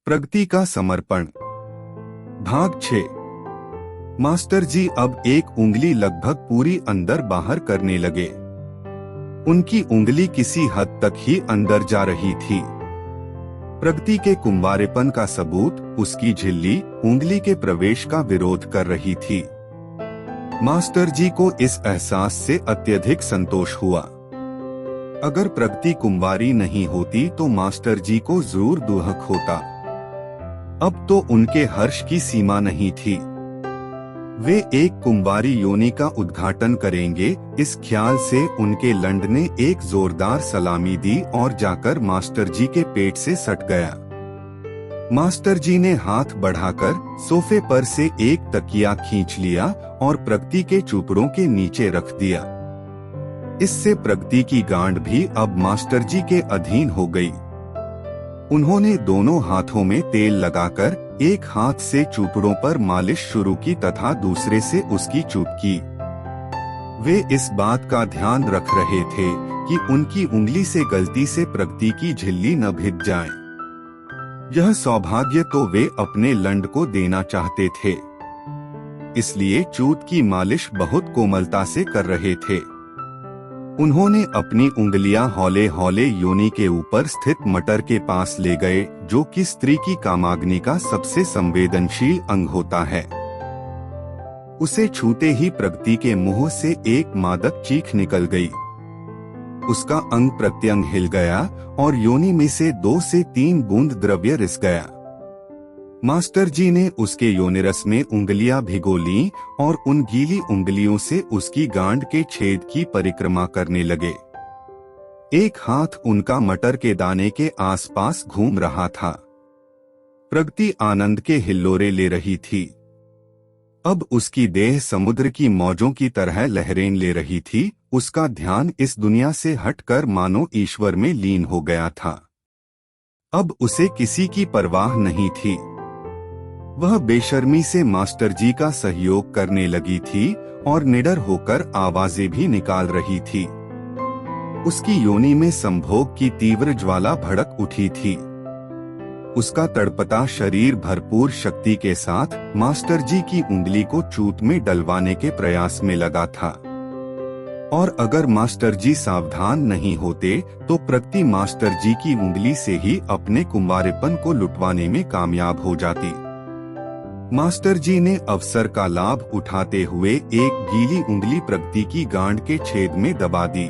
प्रगति का समर्पण। भाग 6। मास्टर जी अब एक उंगली लगभग पूरी अंदर बाहर करने लगे। उनकी उंगली किसी हद तक ही अंदर जा रही थी। प्रगति के कुंवारेपन का सबूत उसकी झिल्ली उंगली के प्रवेश का विरोध कर रही थी। मास्टर जी को इस एहसास से अत्यधिक संतोष हुआ। अगर प्रगति कुंवारी नहीं होती तो मास्टर जी को जरूर दुहक होता। अब तो उनके हर्ष की सीमा नहीं थी। वे एक कुंवारी योनि का उद्घाटन करेंगे, इस ख्याल से उनके लंड ने एक जोरदार सलामी दी और जाकर मास्टर जी के पेट से सट गया। मास्टर जी ने हाथ बढ़ाकर सोफे पर से एक तकिया खींच लिया और प्रगति के चूपड़ों के नीचे रख दिया। इससे प्रगति की गांड भी अब मास्टर जी के अधीन हो गई। उन्होंने दोनों हाथों में तेल लगाकर एक हाथ से चूपड़ों पर मालिश शुरू की तथा दूसरे से उसकी चूप की। वे इस बात का ध्यान रख रहे थे कि उनकी उंगली से गलती से प्रगति की झिल्ली न भिग जाए। यह सौभाग्य तो वे अपने लंड को देना चाहते थे, इसलिए चूत की मालिश बहुत कोमलता से कर रहे थे। उन्होंने अपनी उंगलियां हौले हौले योनि के ऊपर स्थित मटर के पास ले गए, जो कि स्त्री की कामाग्नि का सबसे संवेदनशील अंग होता है। उसे छूते ही प्रगति के मुंह से एक मादक चीख निकल गई। उसका अंग प्रत्यंग हिल गया और योनि में से 2 से 3 बूंद द्रव्य रिस गया। मास्टर जी ने उसके योनिरस में उंगलियां भिगो लीं और उन गीली उंगलियों से उसकी गांड के छेद की परिक्रमा करने लगे। एक हाथ उनका मटर के दाने के आसपास घूम रहा था। प्रगति आनंद के हिल्लोरे ले रही थी। अब उसकी देह समुद्र की मौजों की तरह लहरें ले रही थी। उसका ध्यान इस दुनिया से हटकर मानो ईश्वर में लीन हो गया था। अब उसे किसी की परवाह नहीं थी। वह बेशर्मी से मास्टर जी का सहयोग करने लगी थी और निडर होकर आवाजें भी निकाल रही थी। उसकी योनि में संभोग की तीव्र ज्वाला भड़क उठी थी। उसका तड़पता शरीर भरपूर शक्ति के साथ मास्टर जी की उंगली को चूत में डलवाने के प्रयास में लगा था। और अगर मास्टर जी सावधान नहीं होते तो प्रगति मास्टर जी की उंगली से ही अपने कुंवारेपन को लुटवाने में कामयाब हो जाती। मास्टर जी ने अवसर का लाभ उठाते हुए एक गीली उंगली प्रगति की गांड के छेद में दबा दी।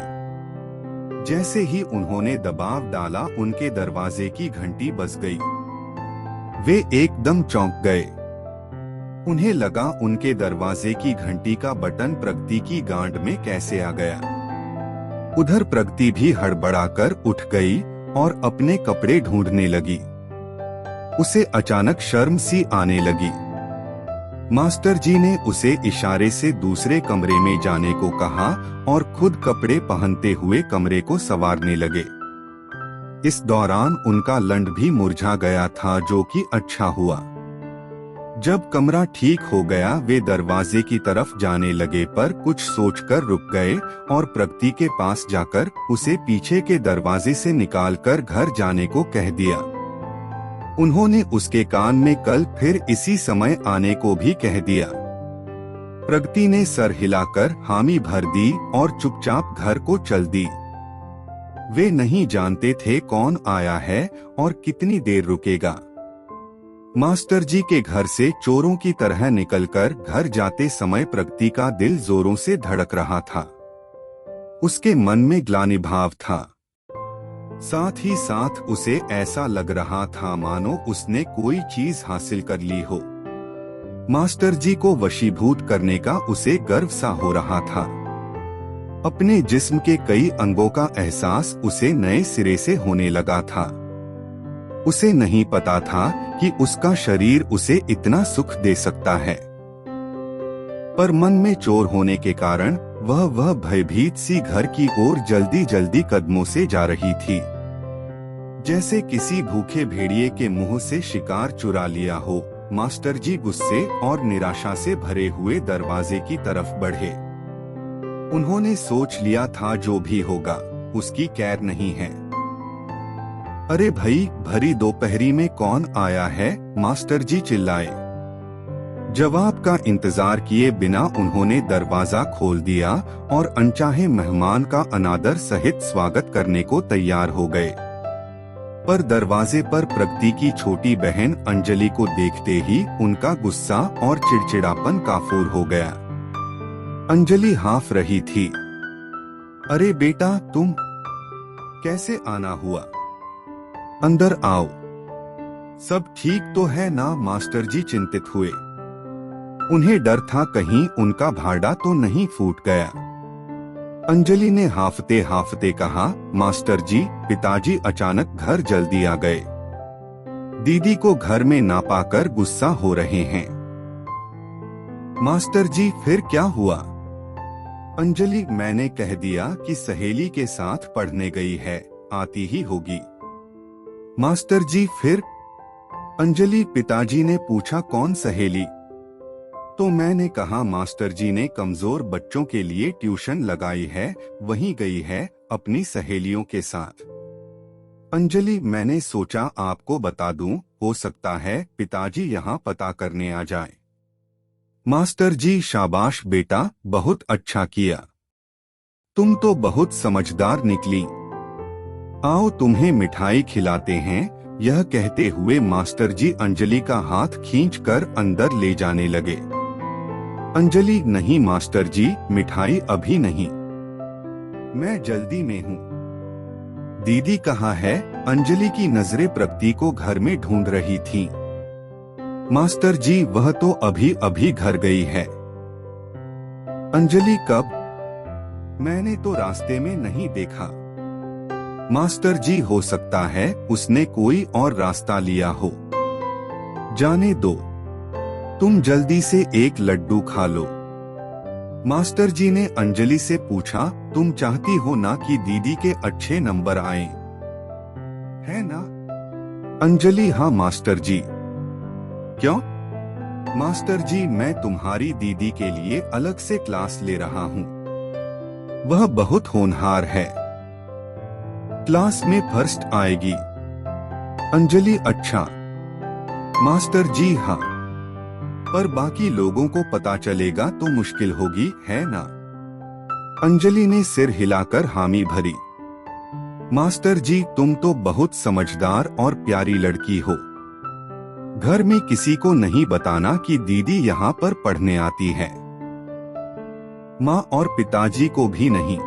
जैसे ही उन्होंने दबाव डाला, उनके दरवाजे की घंटी बज गई। वे एकदम चौंक गए। उन्हें लगा उनके दरवाजे की घंटी का बटन प्रगति की गांड में कैसे आ गया। उधर प्रगति भी हड़बड़ाकर उठ गई और अपने कपड़े ढूंढने लगी। उसे अचानक शर्म सी आने लगी। मास्टर जी ने उसे इशारे से दूसरे कमरे में जाने को कहा और खुद कपड़े पहनते हुए कमरे को संवारने लगे। इस दौरान उनका लंड भी मुरझा गया था, जो कि अच्छा हुआ। जब कमरा ठीक हो गया, वे दरवाजे की तरफ जाने लगे, पर कुछ सोचकर रुक गए और प्रगति के पास जाकर उसे पीछे के दरवाजे से निकालकर घर जाने को कह दिया। उन्होंने उसके कान में कल फिर इसी समय आने को भी कह दिया। प्रगति ने सर हिलाकर हामी भर दी और चुपचाप घर को चल दी। वे नहीं जानते थे कौन आया है और कितनी देर रुकेगा। मास्टर जी के घर से चोरों की तरह निकलकर घर जाते समय प्रगति का दिल जोरों से धड़क रहा था। उसके मन में ग्लानि भाव था। साथ ही साथ उसे ऐसा लग रहा था मानो उसने कोई चीज हासिल कर ली हो। मास्टर जी को वशीभूत करने का उसे गर्व सा हो रहा था। अपने जिस्म के कई अंगों का एहसास उसे नए सिरे से होने लगा था। उसे नहीं पता था कि उसका शरीर उसे इतना सुख दे सकता है, पर मन में चोर होने के कारण वह भयभीत सी घर की ओर जल्दी जल्दी कदमों से जा रही थी। जैसे किसी भूखे भेड़िए के मुंह से शिकार चुरा लिया हो। मास्टर जी गुस्से और निराशा से भरे हुए दरवाजे की तरफ बढ़े। उन्होंने सोच लिया था जो भी होगा उसकी खैर नहीं है। अरे भाई, भरी दोपहरी में कौन आया है? मास्टर जी चिल्लाए। जवाब का इंतजार किए बिना उन्होंने दरवाजा खोल दिया और अनचाहे मेहमान का अनादर सहित स्वागत करने को तैयार हो गए। पर दरवाजे पर प्रगति की छोटी बहन अंजलि को देखते ही उनका गुस्सा और चिड़चिड़ापन काफूर हो गया। अंजलि हाफ रही थी। अरे बेटा, तुम कैसे आना हुआ? अंदर आओ। सब ठीक तो है ना? मास्टर जी चिंतित हुए। उन्हें डर था कहीं उनका भाड़ा तो नहीं फूट गया। अंजलि ने हाफते हाफते कहा, मास्टर जी, पिताजी अचानक घर जल्दी आ गए। दीदी को घर में ना पाकर गुस्सा हो रहे हैं। मास्टर जी, फिर क्या हुआ? अंजलि, मैंने कह दिया कि सहेली के साथ पढ़ने गई है, आती ही होगी। मास्टर जी, फिर? अंजलि, पिताजी ने पूछा, कौन सहेली? तो मैंने कहा मास्टर जी ने कमजोर बच्चों के लिए ट्यूशन लगाई है, वहीं गई है अपनी सहेलियों के साथ। अंजलि, मैंने सोचा आपको बता दूं, हो सकता है पिताजी यहाँ पता करने आ जाए। मास्टर जी, शाबाश बेटा, बहुत अच्छा किया। तुम तो बहुत समझदार निकली। आओ तुम्हें मिठाई खिलाते हैं। यह कहते हुए मास्टर जी अंजलि का हाथ खींचकर अंदर ले जाने लगे। अंजलि, नहीं मास्टर जी, मिठाई अभी नहीं, मैं जल्दी में हूँ। दीदी कहाँ है? अंजलि की नजरें प्रगति को घर में ढूंढ रही थीं। मास्टर जी, वह तो अभी अभी घर गई है। अंजलि, कब? मैंने तो रास्ते में नहीं देखा। मास्टर जी, हो सकता है उसने कोई और रास्ता लिया हो। जाने दो, तुम जल्दी से एक लड्डू खा लो। मास्टर जी ने अंजलि से पूछा, तुम चाहती हो ना कि दीदी के अच्छे नंबर आएं? है ना? अंजलि, हाँ मास्टर जी। क्यों? मास्टर जी, मैं तुम्हारी दीदी के लिए अलग से क्लास ले रहा हूँ। वह बहुत होनहार है, क्लास में फर्स्ट आएगी। अंजलि, अच्छा। मास्टर जी, हाँ, पर बाकी लोगों को पता चलेगा तो मुश्किल होगी, है ना? अंजलि ने सिर हिलाकर हामी भरी। मास्टर जी, तुम तो बहुत समझदार और प्यारी लड़की हो। घर में किसी को नहीं बताना कि दीदी यहाँ पर पढ़ने आती है। माँ और पिताजी को भी नहीं।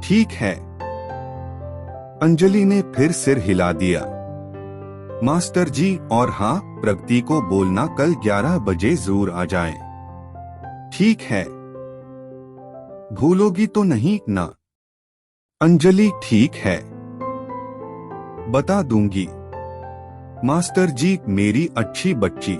ठीक है। अंजलि ने फिर सिर हिला दिया। मास्टर जी, और हाँ, प्रगति को बोलना कल 11 बजे जरूर आ जाए। ठीक है। भूलोगी तो नहीं ना? अंजलि, ठीक है, बता दूंगी। मास्टर जी, मेरी अच्छी बच्ची,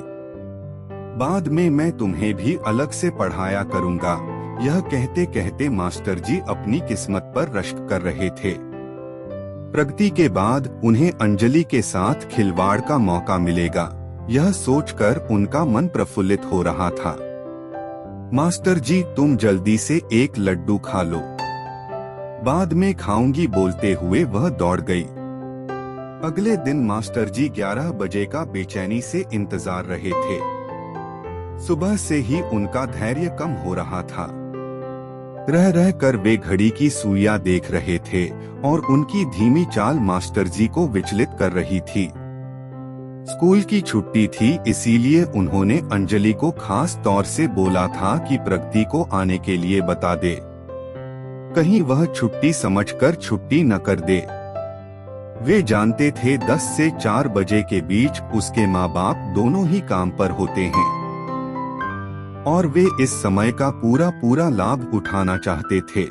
बाद में मैं तुम्हें भी अलग से पढ़ाया करूंगा। यह कहते कहते मास्टर जी अपनी किस्मत पर रश्क कर रहे थे। प्रगति के बाद उन्हें अंजलि के साथ खिलवाड़ का मौका मिलेगा, यह सोचकर उनका मन प्रफुल्लित हो रहा था। मास्टर जी, तुम जल्दी से एक लड्डू खा लो, बाद में खाऊंगी, बोलते हुए वह दौड़ गई। अगले दिन मास्टर जी 11 बजे का बेचैनी से इंतजार रहे थे। सुबह से ही उनका धैर्य कम हो रहा था। रह रह कर वे घड़ी की सुइयां देख रहे थे और उनकी धीमी चाल मास्टर जी को विचलित कर रही थी। स्कूल की छुट्टी थी, इसीलिए उन्होंने अंजलि को खास तौर से बोला था कि प्रगति को आने के लिए बता दे, कहीं वह छुट्टी समझकर छुट्टी न कर दे। वे जानते थे 10 से 4 बजे के बीच उसके माँ बाप दोनों ही काम पर होते हैं और वे इस समय का पूरा लाभ उठाना चाहते थे।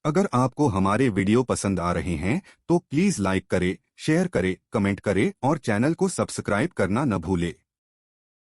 अगर आपको हमारे वीडियो पसंद आ रहे हैं तो प्लीज लाइक करें, शेयर करें, कमेंट करें और चैनल को सब्सक्राइब करना न भूलें।